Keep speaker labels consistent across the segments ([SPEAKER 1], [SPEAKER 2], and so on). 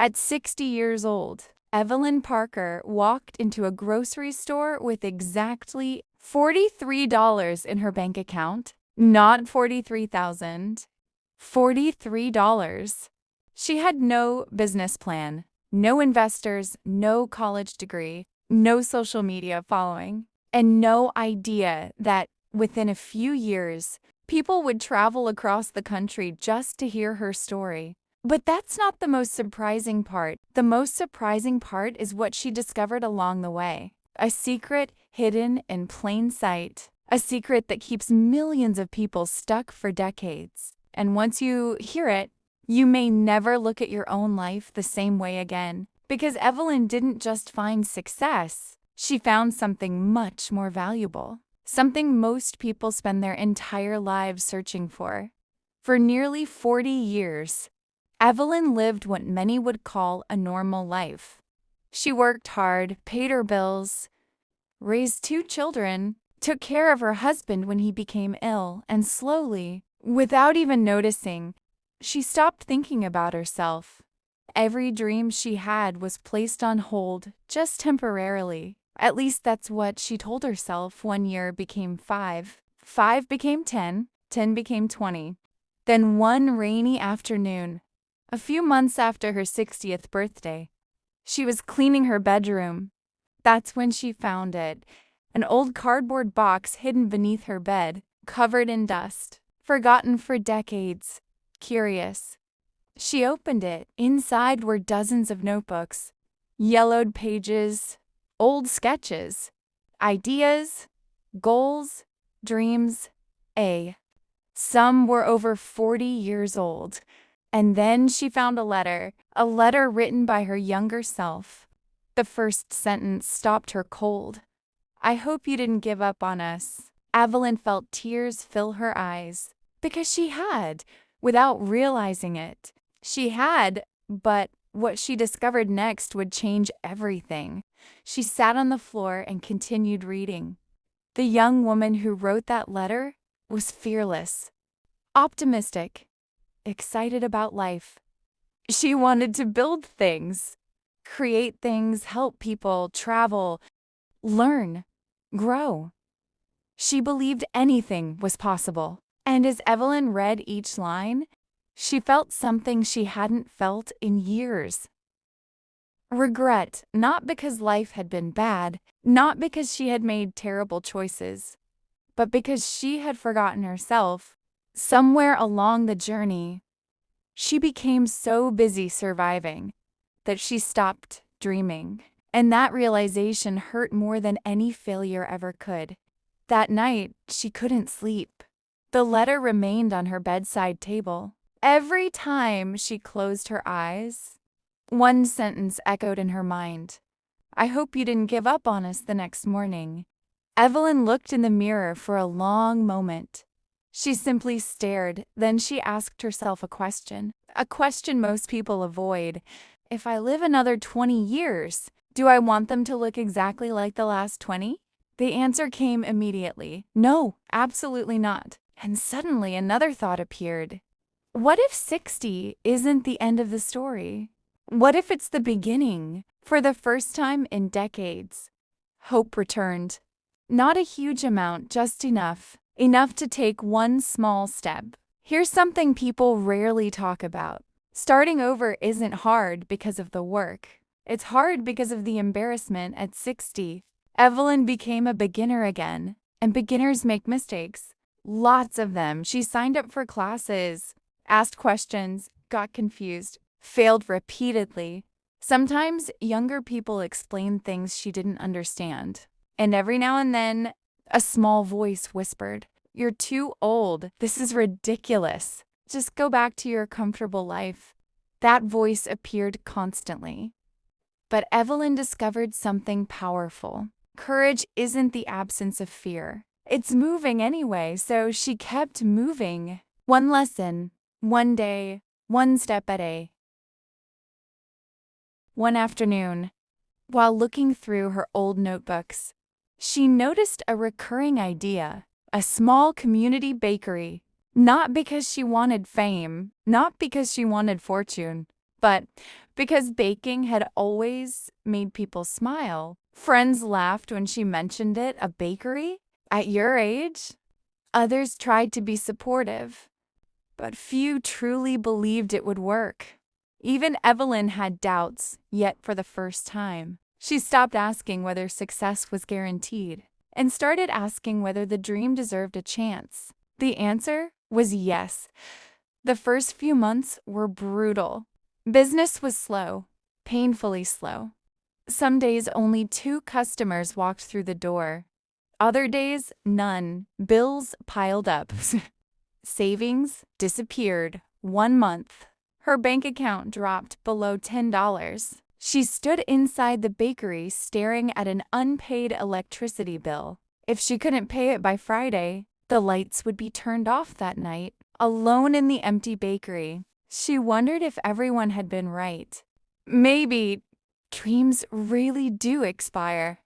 [SPEAKER 1] At 60 years old, Evelyn Parker walked into a grocery store with exactly $43 in her bank account, not 43,000. $43. She had no business plan, no investors, no college degree, no social media following, and no idea that within a few years, people would travel across the country just to hear her story. But that's not the most surprising part. The most surprising part is what she discovered along the way. A secret hidden in plain sight. A secret that keeps millions of people stuck for decades. And once you hear it, you may never look at your own life the same way again. Because Evelyn didn't just find success. She found something much more valuable. Something most people spend their entire lives searching for. For nearly 40 years, Evelyn lived what many would call a normal life. She worked hard, paid her bills, raised 2 children, took care of her husband when he became ill, and slowly, without even noticing, she stopped thinking about herself. Every dream she had was placed on hold just temporarily. At least that's what she told herself. 1 year became 5, 5 became 10, 10 became 20. Then one rainy afternoon, a few months after her 60th birthday, she was cleaning her bedroom. That's when she found it, an old cardboard box hidden beneath her bed, covered in dust, forgotten for decades. Curious. She opened it. Inside were dozens of notebooks, yellowed pages, old sketches, ideas, goals, dreams. Some were over 40 years old. And then she found a letter written by her younger self. The first sentence stopped her cold. "I hope you didn't give up on us." Evelyn felt tears fill her eyes. Because she had, without realizing it. She had, but what she discovered next would change everything. She sat on the floor and continued reading. The young woman who wrote that letter was fearless, optimistic, excited about life. She wanted to build things, create things, help people, travel, learn, grow. She believed anything was possible. And as Evelyn read each line, she felt something she hadn't felt in years. Regret, not because life had been bad, not because she had made terrible choices, but because she had forgotten herself. Somewhere along the journey, she became so busy surviving that she stopped dreaming. And that realization hurt more than any failure ever could. That night, she couldn't sleep. The letter remained on her bedside table. Every time she closed her eyes, one sentence echoed in her mind. "I hope you didn't give up on us the next morning." Evelyn looked in the mirror for a long moment. She simply stared, then she asked herself a question most people avoid. If I live another 20 years, do I want them to look exactly like the last 20? The answer came immediately. No, absolutely not. And suddenly another thought appeared. What if 60 isn't the end of the story? What if it's the beginning? For the first time in decades, hope returned. Not a huge amount, just enough. Enough to take one small step. Here's something people rarely talk about. Starting over isn't hard because of the work. It's hard because of the embarrassment. At 60, Evelyn became a beginner again. And beginners make mistakes. Lots of them. She signed up for classes, asked questions, got confused, failed repeatedly. Sometimes younger people explained things she didn't understand. And every now and then, a small voice whispered, "You're too old. This is ridiculous. Just go back to your comfortable life." That voice appeared constantly. But Evelyn discovered something powerful. Courage isn't the absence of fear. It's moving anyway, so she kept moving. One lesson, one day, one step at a. One afternoon, while looking through her old notebooks, she noticed a recurring idea, a small community bakery. Not because she wanted fame, not because she wanted fortune, But because baking had always made people smile, friends laughed when she mentioned it, a bakery? At your age? Others tried to be supportive, but few truly believed it would work. Even Evelyn had doubts, yet for the first time, she stopped asking whether success was guaranteed and started asking whether the dream deserved a chance. The answer was yes. The first few months were brutal. Business was slow, painfully slow. Some days only 2 customers walked through the door. Other days, none. Bills piled up. Savings disappeared 1 month. Her bank account dropped below $10. She stood inside the bakery staring at an unpaid electricity bill. If she couldn't pay it by Friday, the lights would be turned off that night. Alone in the empty bakery, she wondered if everyone had been right. Maybe dreams really do expire.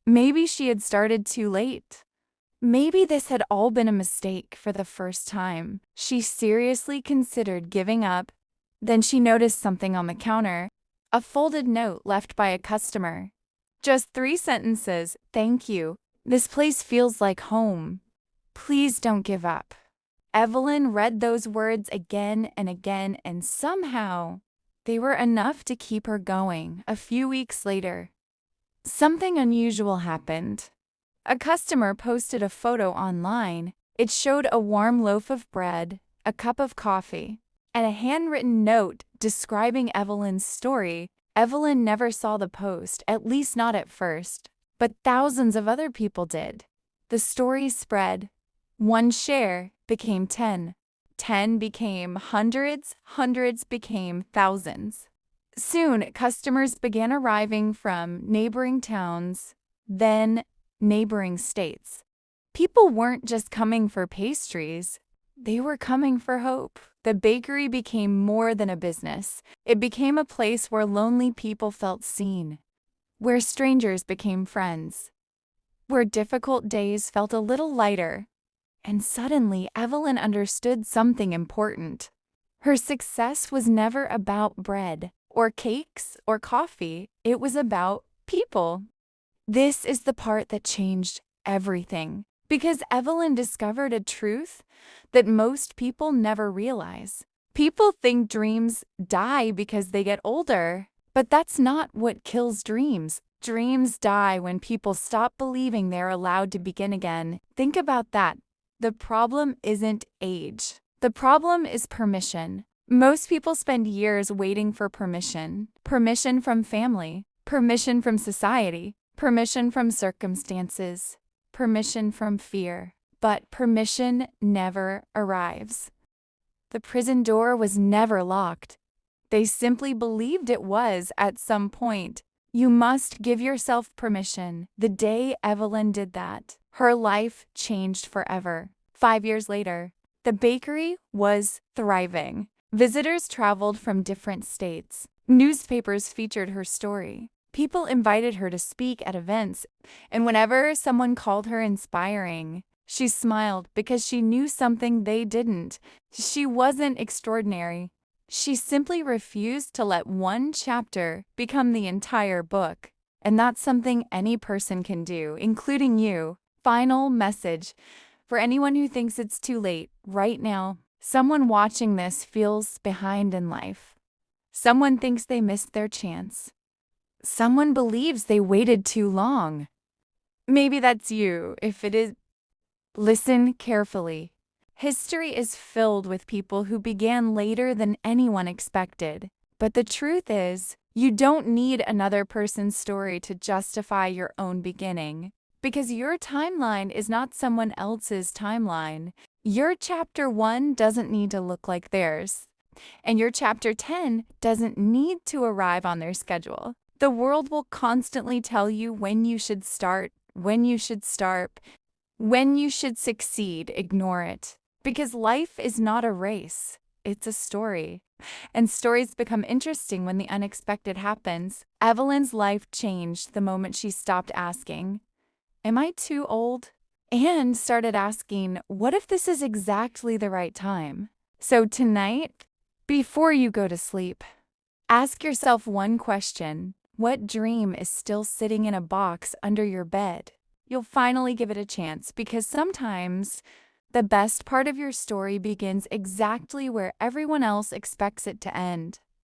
[SPEAKER 1] Maybe she had started too late. Maybe this had all been a mistake for the first time. She seriously considered giving up. Then she noticed something on the counter, a folded note left by a customer. Just 3 sentences. Thank you. This place feels like home. Please don't give up. Evelyn read those words again and again, and somehow they were enough to keep her going. A few weeks later, something unusual happened. A customer posted a photo online. It showed a warm loaf of bread, a cup of coffee, and a handwritten note describing Evelyn's story. Evelyn never saw the post, at least not at first, but thousands of other people did. The story spread. 1 share became 10. 10 became hundreds. Hundreds became thousands. Soon, customers began arriving from neighboring towns, then neighboring states. People weren't just coming for pastries, they were coming for hope. The bakery became more than a business. It became a place where lonely people felt seen, where strangers became friends, where difficult days felt a little lighter. And suddenly, Evelyn understood something important. Her success was never about bread, or cakes, or coffee. It was about people. This is the part that changed everything, because Evelyn discovered a truth that most people never realize. People think dreams die because they get older, but that's not what kills dreams. Dreams die when people stop believing they're allowed to begin again. Think about that. The problem isn't age. The problem is permission. Most people spend years waiting for permission. Permission from family, permission from society, permission from circumstances, permission from fear. But permission never arrives. The prison door was never locked. They simply believed it was at some point. You must give yourself permission. The day Evelyn did that, her life changed forever. 5 years later, the bakery was thriving. Visitors traveled from different states. Newspapers featured her story. People invited her to speak at events, and whenever someone called her inspiring, she smiled because she knew something they didn't. She wasn't extraordinary. She simply refused to let one chapter become the entire book. And that's something any person can do, including you. Final message. For anyone who thinks it's too late, right now, someone watching this feels behind in life. Someone thinks they missed their chance. Someone believes they waited too long. Maybe that's you. If it is, listen carefully. History is filled with people who began later than anyone expected. But the truth is, you don't need another person's story to justify your own beginning. Because your timeline is not someone else's timeline. Your chapter 1 doesn't need to look like theirs. And your chapter 10 doesn't need to arrive on their schedule. The world will constantly tell you when you should start, when you should succeed. Ignore it. Because life is not a race, it's a story. And stories become interesting when the unexpected happens. Evelyn's life changed the moment she stopped asking, "Am I too old?" and started asking, "What if this is exactly the right time?" So tonight, before you go to sleep, Ask yourself one question: what dream is still sitting in a box under your bed? You'll finally give it a chance, because sometimes the best part of your story begins exactly where everyone else expects it to end.